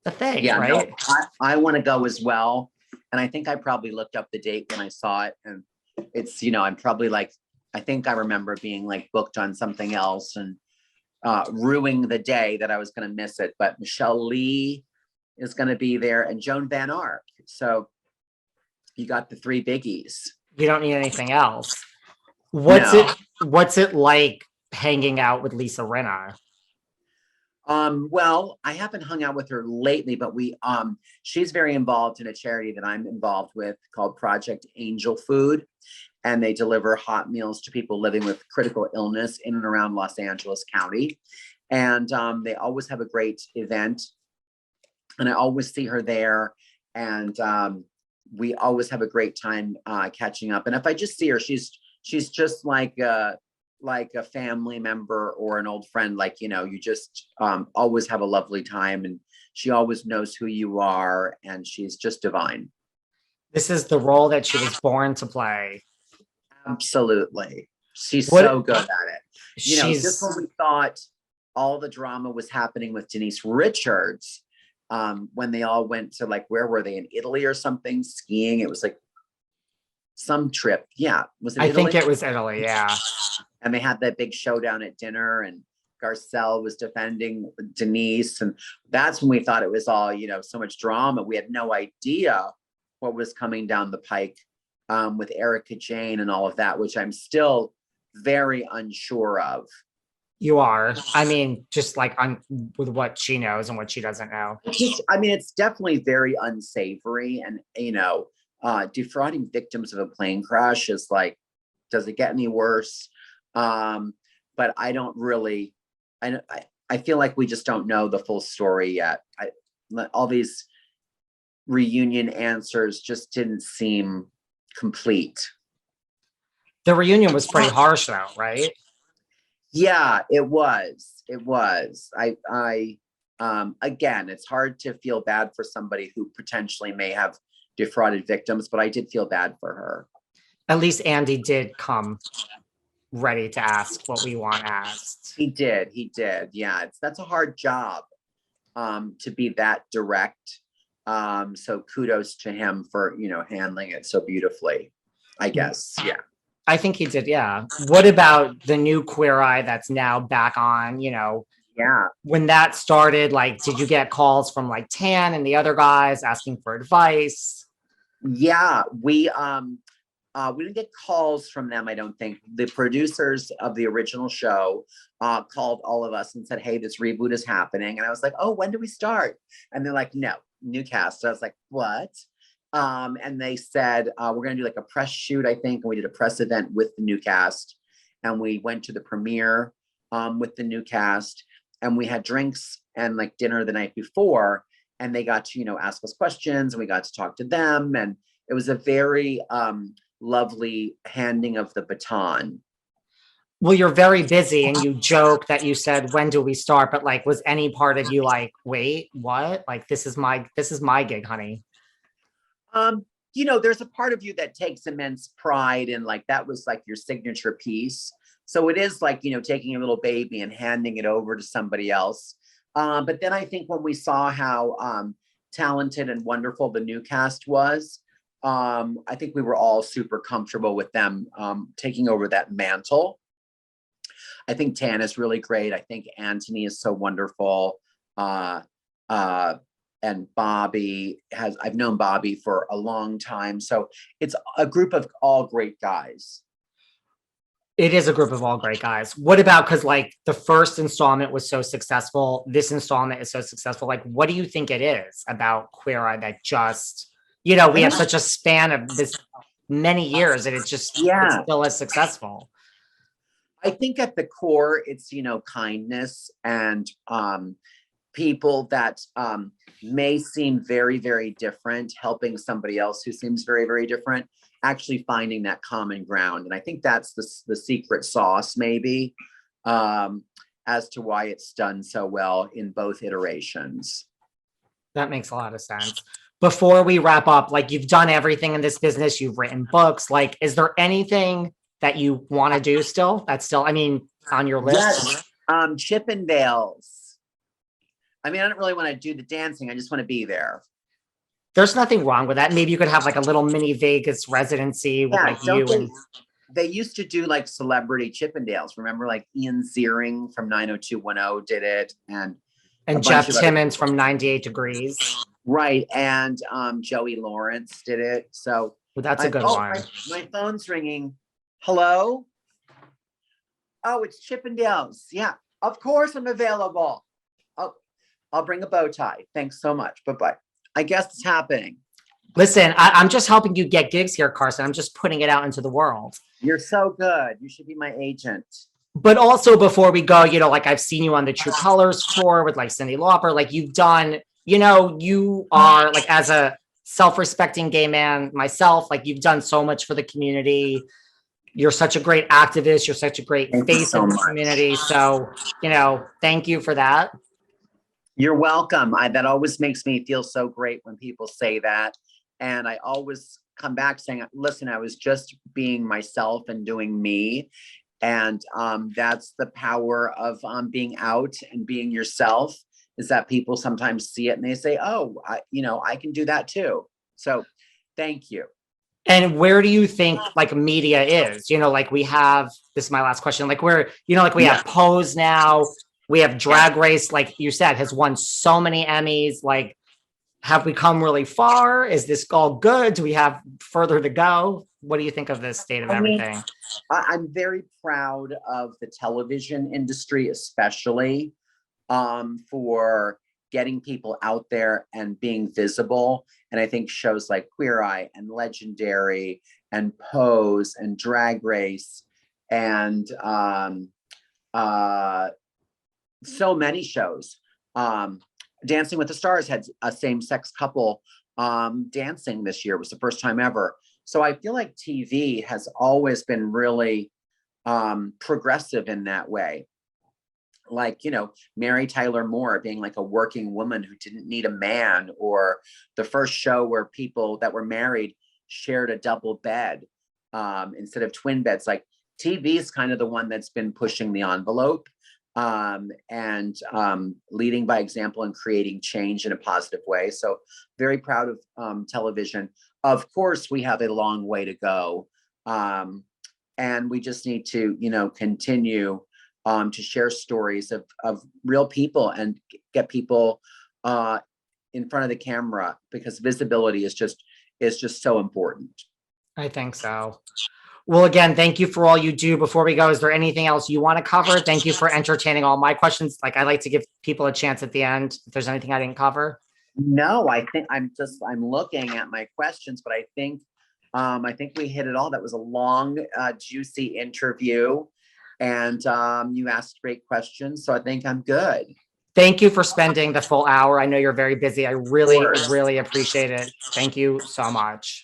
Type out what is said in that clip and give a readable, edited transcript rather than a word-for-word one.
the thing, Yeah, no, right? I want to go as well. And I think I probably looked up the date when I saw it. And it's, I'm probably like, I think I remember being like booked on something else and ruining the day that I was going to miss it. But Michelle Lee is going to be there and Joan Van Ark. So you got the three biggies. You don't need anything else. No. What's it like hanging out with Lisa Rinna? Well, I haven't hung out with her lately, but she's very involved in a charity that I'm involved with called Project Angel Food. And they deliver hot meals to people living with critical illness in and around Los Angeles County. And they always have a great event. And I always see her there. And we always have a great time catching up. And if I just see her, she's just like a family member or an old friend. Like, you just always have a lovely time. And she always knows who you are. And she's just divine. This is the role that she was born to play. Absolutely. She's so good at it. Just when we thought all the drama was happening with Denise Richards, when they all went to where were they, in Italy or something, skiing? It was like some trip. Yeah. Was it Italy? I think it was Italy. Yeah. And they had that big showdown at dinner and Garcelle was defending Denise. And that's when we thought it was all, so much drama. We had no idea what was coming down the pike. With Erika, Jayne and all of that, which I'm still very unsure of. You are. I mean, just with what she knows and what she doesn't know. It's definitely very unsavory. And, defrauding victims of a plane crash is does it get any worse? But I don't really, I feel like we just don't know the full story yet. All these reunion answers just didn't seem complete. The reunion was pretty harsh though, right? Yeah, it was. Again, it's hard to feel bad for somebody who potentially may have defrauded victims, but I did feel bad for her. At least Andy did come ready to ask what we want asked. He did. Yeah, that's a hard job to be that direct. So kudos to him for, handling it so beautifully, I guess. Yeah. I think he did. Yeah. What about the new Queer Eye that's now back on, Yeah. When that started, did you get calls from Tan and the other guys asking for advice? Yeah, we didn't get calls from them. I don't think. The producers of the original show called all of us and said, hey, this reboot is happening. And I was like, oh, when do we start? And they're like, no, new cast. So I was like, what? And they said, we're going to do a press shoot, I think. And we did a press event with the new cast. And we went to the premiere with the new cast. And we had drinks and dinner the night before. And they got to, ask us questions and we got to talk to them. And it was a very lovely handing of the baton. Well, you're very busy and you joke that you said, when do we start? But was any part of you wait, what? This is my gig, honey. There's a part of you that takes immense pride in that was your signature piece. So it is taking a little baby and handing it over to somebody else. But then I think when we saw how talented and wonderful the new cast was, I think we were all super comfortable with them taking over that mantle. I think Tan is really great. I think Anthony is so wonderful. And Bobby I've known Bobby for a long time. So it's a group of all great guys. It is a group of all great guys. What about, because the first installment was so successful, this installment is so successful. What do you think it is about Queer Eye that just, we have such a span of this many years and it's still as successful? I think at the core, it's, kindness and people that may seem very, very different, helping somebody else who seems very, very different, actually finding that common ground. And I think that's the secret sauce, maybe, as to why it's done so well in both iterations. That makes a lot of sense. Before we wrap up, you've done everything in this business, you've written books, is there anything that you want to do still? That's still, on your list? Yes. Chippendales. I mean, I don't really want to do the dancing. I just want to be there. There's nothing wrong with that. Maybe you could have like a little mini Vegas residency with Yeah, like don't you and they used to do like celebrity Chippendales. Remember, like Ian Ziering from 90210 did it, and a bunch Jeff of other Timmons people. from 98 Degrees. Right, and Joey Lawrence did it. So Well, that's a good oh, one. my phone's ringing. Hello? Oh, it's Chippendales. Yeah, of course I'm available. I'll bring a bow tie. Thanks so much. Bye-bye. I guess it's happening. Listen, I'm just helping you get gigs here, Carson. I'm just putting it out into the world. You're so good. You should be my agent. But also before we go, like I've seen you on the True Colors tour with like Cyndi Lauper. Like you've done, you are like as a self-respecting gay man myself, like you've done so much for the community. You're such a great activist. You're such a great face of the community. So, thank you for that. You're welcome. That always makes me feel so great when people say that. And I always come back saying, listen, I was just being myself and doing me. And that's the power of being out and being yourself, is that people sometimes see it and they say, oh, I can do that too. So thank you. And where do you think like media is? Like we have, this is my last question, like where, like we have Pose now, we have Drag Race, like you said, has won so many Emmys. Like, have we come really far? Is this all good? Do we have further to go? What do you think of this state of everything? I'm very proud of the television industry, especially for getting people out there and being visible. And I think shows like Queer Eye and Legendary and Pose and Drag Race and so many shows. Dancing with the Stars had a same-sex couple dancing this year. It was the first time ever. So I feel like TV has always been really progressive in that way. Like, Mary Tyler Moore being like a working woman who didn't need a man, or the first show where people that were married shared a double bed instead of twin beds. Like TV is kind of the one that's been pushing the envelope and leading by example and creating change in a positive way. So very proud of television. Of course, we have a long way to go. And we just need to, continue to share stories of real people and get people in front of the camera, because visibility is just so important. I think so. Well, again, thank you for all you do. Before we go, is there anything else you want to cover? Thank you for entertaining all my questions. Like I like to give people a chance at the end if there's anything I didn't cover. No, I think I'm looking at my questions, but I think we hit it all. That was a long, juicy interview, and you asked great questions. So I think I'm good. Thank you for spending the full hour. I know you're very busy. I really, really appreciate it. Thank you so much.